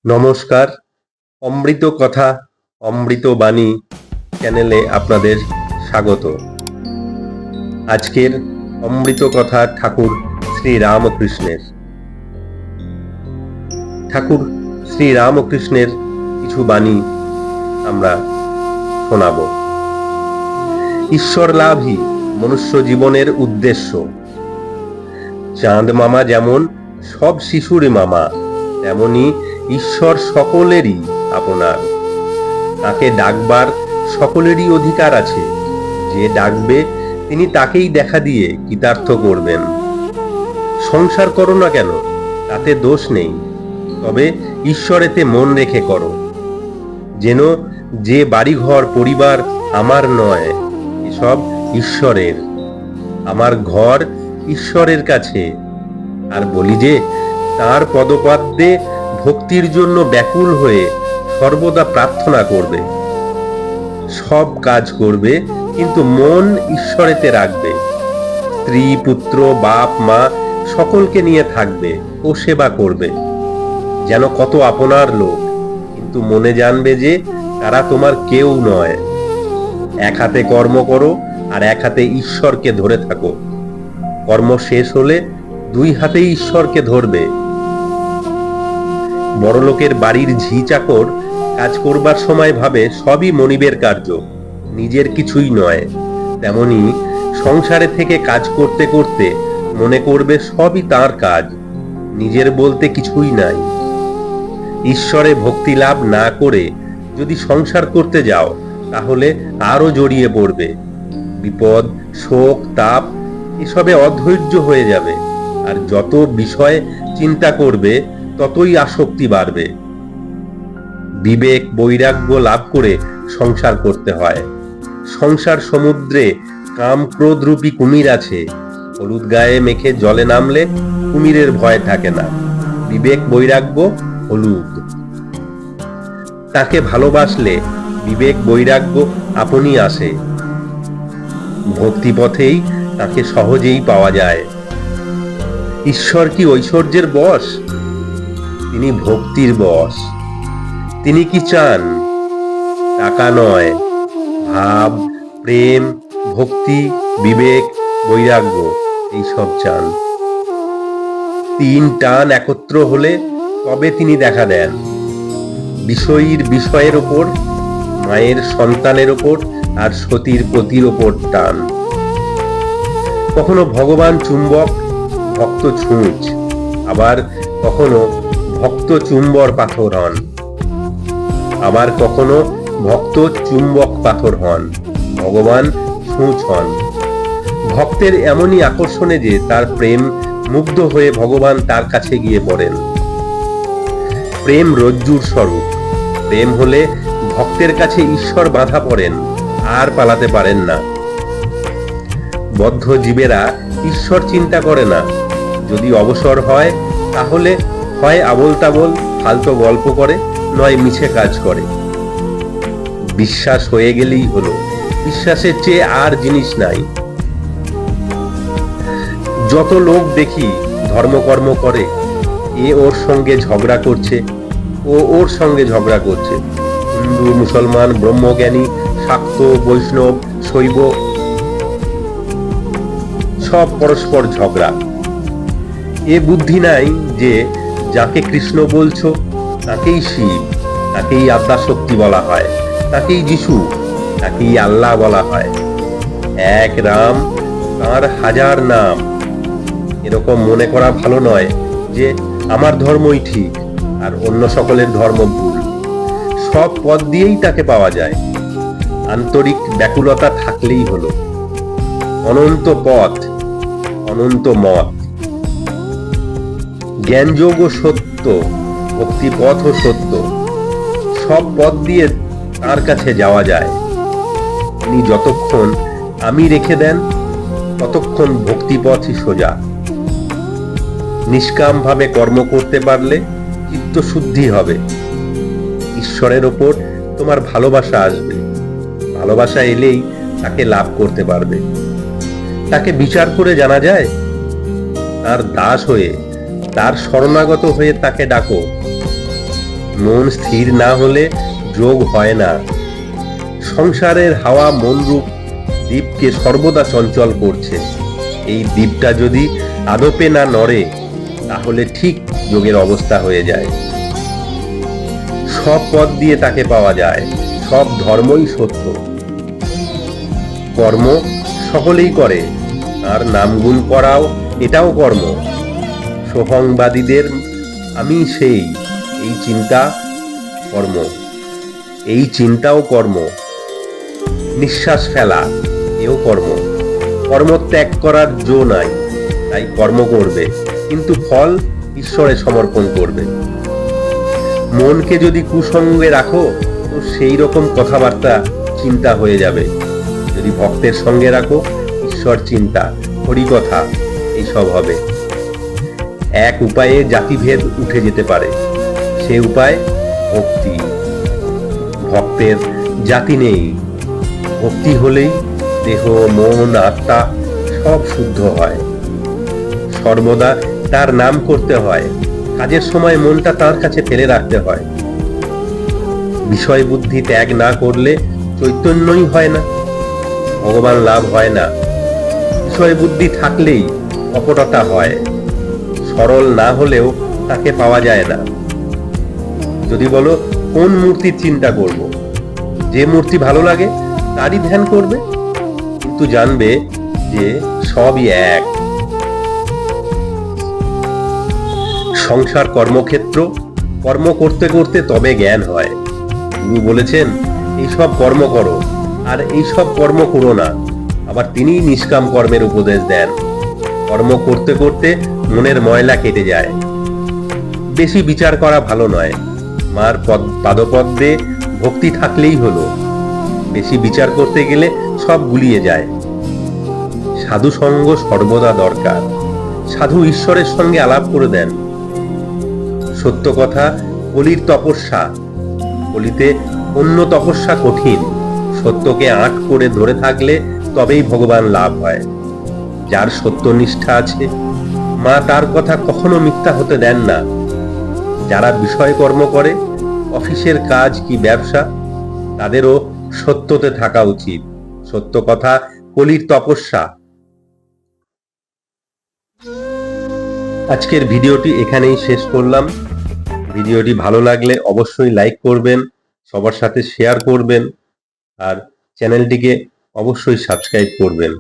নমস্কার। অমৃত কথা অমৃত বাণী চ্যানেলে আপনাদের স্বাগত। আজকের অমৃত কথা ঠাকুর শ্রী রামকৃষ্ণের। ঠাকুর শ্রী রামকৃষ্ণের কিছু বাণী আমরা শোনাব। ঈশ্বর লাভই মনুষ্য জীবনের উদ্দেশ্য। চাঁদ মামা যেমন সব শিশুর মামা, তেমনি ঈশ্বর সকলেরই আপনার। তাকে ডাকবার সকলেরই অধিকার আছে। যে ডাকবে তিনি তাকেই দেখা দিয়ে কৃতার্থ করবেন। সংসার করো না কেন, তাতে দোষ নেই, তবে ঈশ্বরেতে মন রেখে করো। যেন যে বাড়িঘর পরিবার আমার নয়, এসব ঈশ্বরের। আমার ঘর ঈশ্বরের কাছে। আর বলি যে তার পদপাদ্যে ভক্তির জন্য ব্যাকুল হয়ে সর্বদা প্রার্থনা করবে। সব কাজ করবে, কিন্তু মন ঈশ্বরেতে রাখবে। স্ত্রী পুত্র বাপ মা সকলকে নিয়ে থাকবে ও সেবা করবে যেন কত আপনার লোক, কিন্তু মনে জানবে যে তারা তোমার কেউ নয়। এক হাতে কর্ম করো আর এক হাতে ঈশ্বরকে ধরে থাকো। কর্ম শেষ হলে দুই হাতেই ঈশ্বরকে ধরবে। বড়লোকের বাড়ির ঝি চাকর কাজ করবার সময় ভাবে সবই মনিবের কার্য, নিজের কিছুই নয়। তেমনি সংসারে থেকে কাজ করতে করতে মনে করবে সবই তার কাজ, নিজের বলতে কিছুই নাই। ঈশ্বরে ভক্তি লাভ না করে যদি সংসার করতে যাও, তাহলে আরো জড়িয়ে পড়বে। বিপদ শোক তাপ এসবে অধৈর্য হয়ে যাবে, আর যত বিষয় চিন্তা করবে ততই আসক্তি বাড়বে। বিবেক বৈরাগ্য লাভ করে সংসার করতে হয়। সংসার সমুদ্রে কাম ক্রোধ রূপী কুমির আছে। হলুদ গায়ে মেখে জলে নামলে কুমিরের ভয় থাকে না। বিবেক বৈরাগ্য হলুদ। তাকে ভালোবাসলে বিবেক বৈরাগ্য আপনি আসে। ভক্তি পথেই তাকে সহজেই পাওয়া যায়। ঈশ্বর কি ঐশ্বর্যের বশ? তিনি ভক্তির বশ। তিনি কি চান? টাকা নয়, ভাব প্রেম ভক্তি বিবেক বৈরাগ্য এইসব চান। তিন টান একত্র হলে তবে তিনি দেখা দেন। বিষয়ীর বিষয়ের ওপর, মায়ের সন্তানের ওপর, আর সতীর পতির ওপর টান। কখনো ভগবান চুম্বক, ভক্ত ছুঁচ, আবার কখনো ভক্ত চুম্বর পাথর হন। আবার কখনো ভক্ত চুম্বক পাথর হন, ভগবান ছুঁচ হন। ভক্তের এমনই আকর্ষণে যে তার প্রেম মুগ্ধ হয়ে ভগবান তার কাছে গিয়ে পড়েন। প্রেম রজ্জুর স্বরূপ। প্রেম হলে ভক্তের কাছে ঈশ্বর বাঁধা পড়েন, আর পালাতে পারেন না। বদ্ধ জীবেরা ঈশ্বর চিন্তা করে না। যদি অবসর হয়, তাহলে হয় আবোল তাবোল ফালতু গল্প করে, নয় মিছে কাজ করে। বিশ্বাস হয়ে গেলেই হলো, বিশ্বাসের চেয়ে আর জিনিস নাই। যত লোক দেখি ধর্মকর্ম করে, এ ওর সঙ্গে ঝগড়া করছে, ও ওর সঙ্গে ঝগড়া করছে। হিন্দু মুসলমান ব্রহ্মজ্ঞানী শাক্ত বৈষ্ণব শৈব সব পরস্পর ঝগড়া। এ বুদ্ধি নাই যে যাকে কৃষ্ণ বলছো তাকেই শিব, তাকেই আদ্যাশক্তি বলা হয়, তাকেই যিশু, তাকেই আল্লাহ বলা হয়। এক রাম, তার হাজার নাম। এরকম মনে করা ভালো নয় যে আমার ধর্মই ঠিক আর অন্য সকলের ধর্ম ভুল। সব পথ দিয়েই তাকে পাওয়া যায়, আন্তরিক ব্যাকুলতা থাকলেই হলো। অনন্ত পথ, অনন্ত মত। জ্ঞানযোগ ও সত্য, ভক্তি পথ ও সত্য, সব পথ দিয়ে তার কাছে যাওয়া যায়। তিনি যতক্ষণ আমি রেখে দেন, ততক্ষণ ভক্তিপথই সোজা। নিষ্কাম ভাবে কর্ম করতে পারলে চিত্ত শুদ্ধি হবে। ঈশ্বরের ওপর তোমার ভালোবাসা আসবে। ভালোবাসা এলেই তাকে লাভ করতে পারবে। তাকে বিচার করে জানা যায়? তার দাস হয়ে, তার শরণাগত হয়ে তাকে ডাকো। মন স্থির না হলে যোগ হয় না। সংসারের হাওয়া মনরূপ দ্বীপকে সর্বদা চঞ্চল করছে। এই দ্বীপটা যদি আদপে না নড়ে, তাহলে ঠিক যোগের অবস্থা হয়ে যায়। সব পথ দিয়ে তাকে পাওয়া যায়, সব ধর্মই সত্য। কর্ম সকলেই করে, আর নামগুণ করাও এটাও কর্ম। সোহংবাদীদের আমি সেই, এই চিন্তা কর্ম, এই চিন্তাও কর্ম। নিঃশ্বাস ফেলা এও কর্ম। কর্ম ত্যাগ করার জো নাই, তাই কর্ম করবে, কিন্তু ফল ঈশ্বরে সমর্পণ করবে। মনকে যদি কুসঙ্গে রাখো, তো সেই রকম কথাবার্তা চিন্তা হয়ে যাবে। যদি ভক্তের সঙ্গে রাখো, ঈশ্বর চিন্তা, হরিকথা এইসব হবে। এক উপায়ে জাতিভেদ উঠে যেতে পারে, সে উপায় ভক্তি। ভক্তের জাতি নেই, ভক্তি হলেই দেহ মন আত্মা সব শুদ্ধ হয়। সর্বদা তার নাম করতে হয়, কাজের সময় মনটা তার কাছে ফেলে রাখতে হয়। বিষয় বুদ্ধি ত্যাগ না করলে চৈতন্যই হয় না, ভগবান লাভ হয় না। বিষয় বুদ্ধি থাকলেই কপটতা হয়, সরল না হলেও তাকে পাওয়া যায় না। যদি বলো কোন মূর্তির চিন্তা করব, যে মূর্তি ভালো লাগে তারই ধ্যান করবে, কিন্তু জানবে যে সবই এক। সংসার কর্মক্ষেত্র, কর্ম করতে করতে তবে জ্ঞান হয়। গুরু বলেছেন এইসব কর্ম করো, আর এইসব কর্ম করো না। আবার তিনি নিষ্কাম কর্মের উপদেশ দেন। কর্ম করতে করতে মনের ময়লা কেটে যায়। বেশি বিচার করা ভালো নয়, মার পাদপদ্মে ভক্তি থাকলেই হলো। বেশি বিচার করতে গেলে সব গুলিয়ে যায়। সাধু সঙ্গ সর্বদা দরকার। সাধু ঈশ্বরের সঙ্গে আলাপ করে দেন। সত্য কথা, কলির তপস্যা, কলিতে অন্য তপস্যা কঠিন। সত্যকে আঁট করে ধরে থাকলে তবেই ভগবান লাভ হয়। যার সত্যনিষ্ঠা আছে, মা তার কথা কখনো মিথ্যা হতে দেন না। যারা বিষয় কর্ম করে, অফিসের কাজ কি ব্যবসা, তাদেরও সত্যতে থাকা উচিত। সত্য কথা কলির তপস্যা। আজকের ভিডিওটি এখানেই শেষ করলাম। ভিডিওটি ভালো লাগলে অবশ্যই লাইক করবেন, সবার সাথে শেয়ার করবেন, আর চ্যানেলটিকে অবশ্যই সাবস্ক্রাইব করবেন।